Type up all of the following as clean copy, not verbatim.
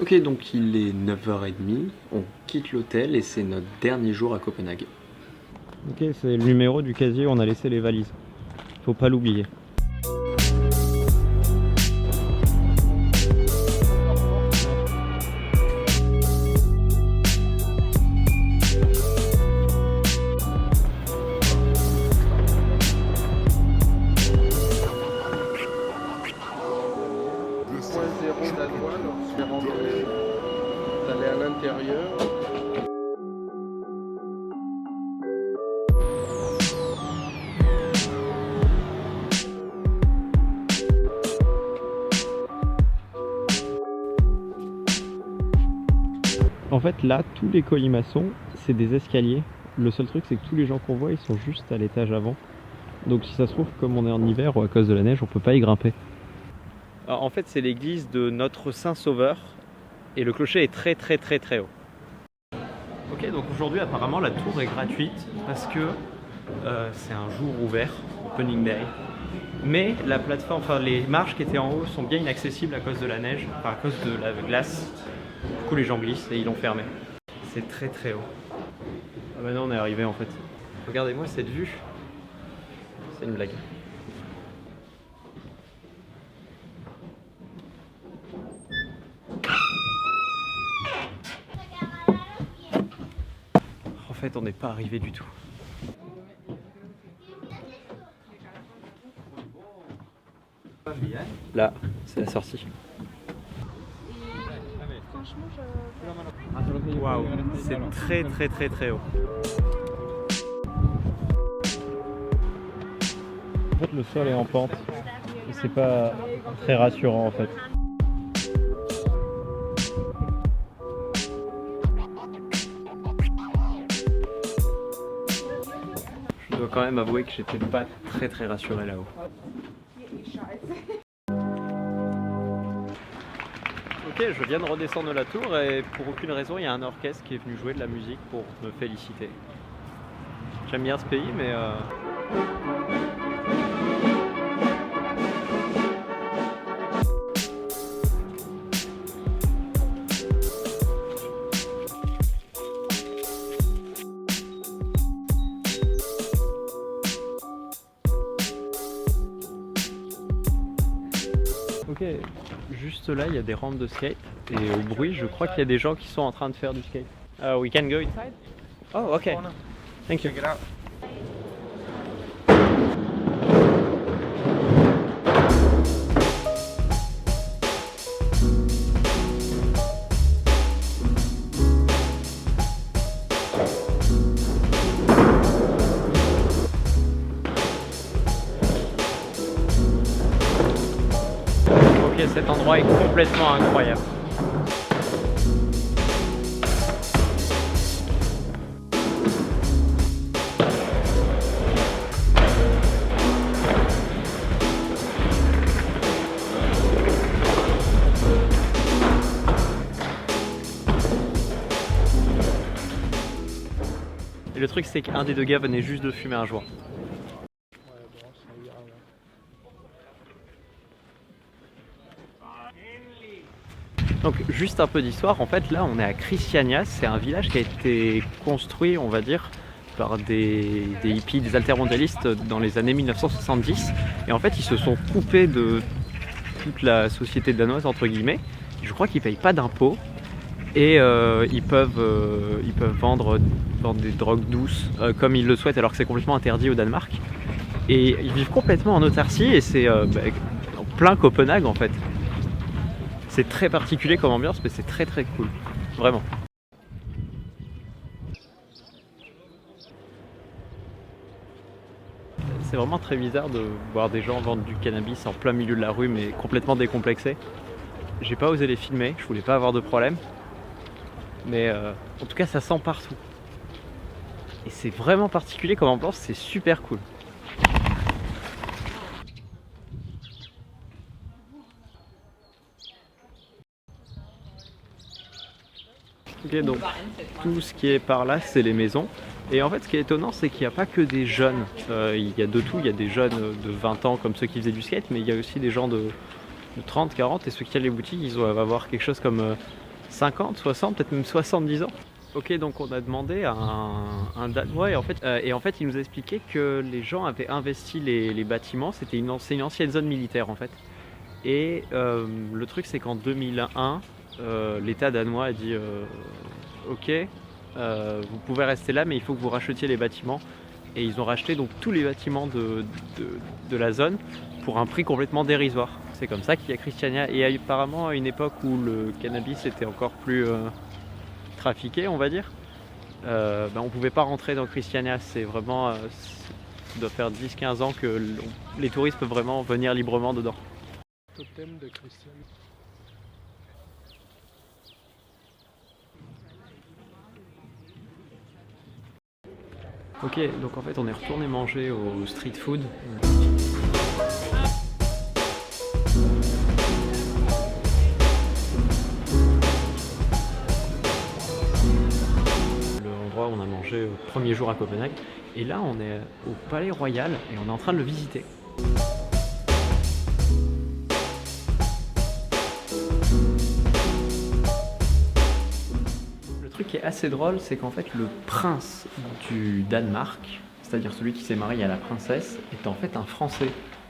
Ok, donc il est 9h30, on quitte l'hôtel et c'est notre dernier jour à Copenhague. Ok, c'est le numéro du casier où on a laissé les valises. Faut pas l'oublier. D'aller à l'intérieur. En fait, là, tous les colimaçons, c'est des escaliers. Le seul truc, c'est que tous les gens qu'on voit, ils sont juste à l'étage avant. Donc si ça se trouve, comme on est en hiver ou à cause de la neige, on peut pas y grimper. Alors, en fait, c'est l'église de Notre Saint Sauveur. Et le clocher est très haut. Ok, donc aujourd'hui, apparemment, la tour est gratuite parce que c'est un jour ouvert, opening day. Mais la plateforme, enfin les marches qui étaient en haut sont bien inaccessibles à cause de la neige, enfin à cause de la glace. Du coup, les gens glissent et ils l'ont fermé. C'est très haut. Ah, maintenant, on est arrivé en fait. Regardez-moi cette vue. C'est une blague. En fait, on n'est pas arrivé du tout. Là, c'est la sortie. Waouh, c'est très haut. En fait, le sol est en pente. C'est pas très rassurant en fait. Je dois quand même avouer que j'étais pas très rassuré là-haut. Ok, je viens de redescendre de la tour et pour aucune raison, il y a un orchestre qui est venu jouer de la musique pour me féliciter. J'aime bien ce pays, mais... Ok, juste là il y a des rampes de skate et au bruit je crois qu'il y a des gens qui sont en train de faire du skate. We can go inside? Oh ok, thank you. Ok, cet endroit est complètement incroyable. Et le truc c'est qu'un des deux gars venait juste de fumer un joint. Donc juste un peu d'histoire, en fait là on est à Christiania, c'est un village qui a été construit on va dire par des hippies, des altermondialistes dans les années 1970 et en fait ils se sont coupés de toute la société danoise entre guillemets. Je crois qu'ils payent pas d'impôts et ils peuvent vendre des drogues douces comme ils le souhaitent alors que c'est complètement interdit au Danemark et ils vivent complètement en autarcie et c'est en plein Copenhague en fait. C'est très particulier comme ambiance, mais c'est très cool, vraiment. C'est vraiment très bizarre de voir des gens vendre du cannabis en plein milieu de la rue, mais complètement décomplexé. J'ai pas osé les filmer, je voulais pas avoir de problème. Mais en tout cas, ça sent partout. Et c'est vraiment particulier comme ambiance, c'est super cool. Ok, donc tout ce qui est par là, c'est les maisons. Et en fait, ce qui est étonnant, c'est qu'il n'y a pas que des jeunes. Il y a de tout. Il y a des jeunes de 20 ans comme ceux qui faisaient du skate, mais il y a aussi des gens de 30, 40. Et ceux qui ont les boutiques, ils doivent avoir quelque chose comme 50, 60, peut-être même 70 ans. Ok, donc on a demandé à un Danois et en fait il nous a expliqué que les gens avaient investi les bâtiments, c'est une ancienne zone militaire en fait. Et le truc c'est qu'en 2001, l'État danois a dit ok, vous pouvez rester là mais il faut que vous rachetiez les bâtiments. Et ils ont racheté donc tous les bâtiments de la zone pour un prix complètement dérisoire. C'est comme ça qu'il y a Christiania. Et apparemment à une époque où le cannabis était encore plus trafiqué, on va dire, on pouvait pas rentrer dans Christiania. C'est vraiment, ça doit faire 10-15 ans que les touristes peuvent vraiment venir librement dedans. Totem de Christian. Ok, donc en fait on est retourné manger au street food. L'endroit où on a mangé au premier jour à Copenhague. Et là on est au Palais Royal et on est en train de le visiter. Le truc qui est assez drôle, c'est qu'en fait le prince du Danemark, c'est-à-dire celui qui s'est marié à la princesse, est en fait un Français.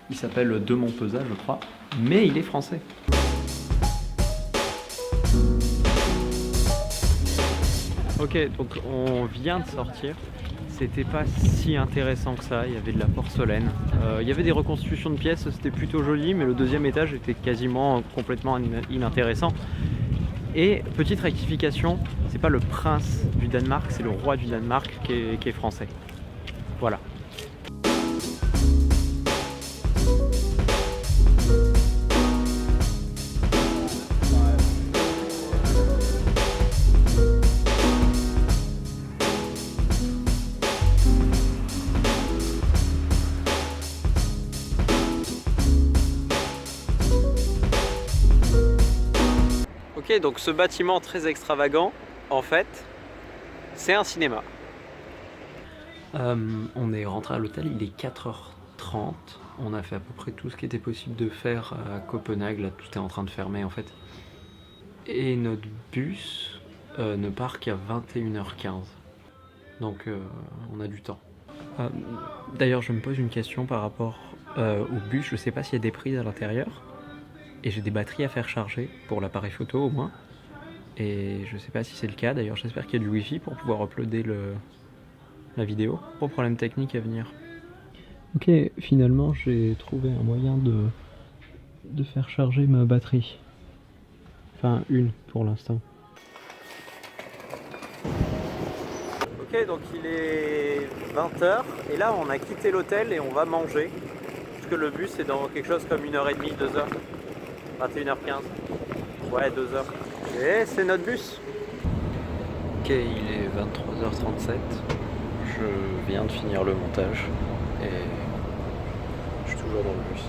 Il s'appelle De Montpezat, je crois, mais il est français. Ok, donc on vient de sortir. C'était pas si intéressant que ça, il y avait de la porcelaine. Il y avait des reconstitutions de pièces, c'était plutôt joli, mais le deuxième étage était quasiment complètement inintéressant. Et petite rectification, c'est pas le prince du Danemark, c'est le roi du Danemark qui est français. Voilà. Ok, donc ce bâtiment très extravagant, en fait, c'est un cinéma. On est rentré à l'hôtel, il est 4h30. On a fait à peu près tout ce qui était possible de faire à Copenhague. Là, tout est en train de fermer en fait. Et notre bus ne part qu'à 21h15. Donc on a du temps. D'ailleurs, je me pose une question par rapport au bus. Je sais pas s'il y a des prises à l'intérieur. Et j'ai des batteries à faire charger pour l'appareil photo au moins. Et je sais pas si c'est le cas. D'ailleurs, j'espère qu'il y a du wifi pour pouvoir uploader la vidéo. Gros problème technique à venir. Ok, finalement j'ai trouvé un moyen de faire charger ma batterie. Enfin une pour l'instant. Ok, donc il est 20h et là on a quitté l'hôtel et on va manger. Parce que le bus est dans quelque chose comme 1h30, 2h. 21h15. Ouais, 2h. Et c'est notre bus. Ok, il est 23h37. Je viens de finir le montage et je suis toujours dans le bus.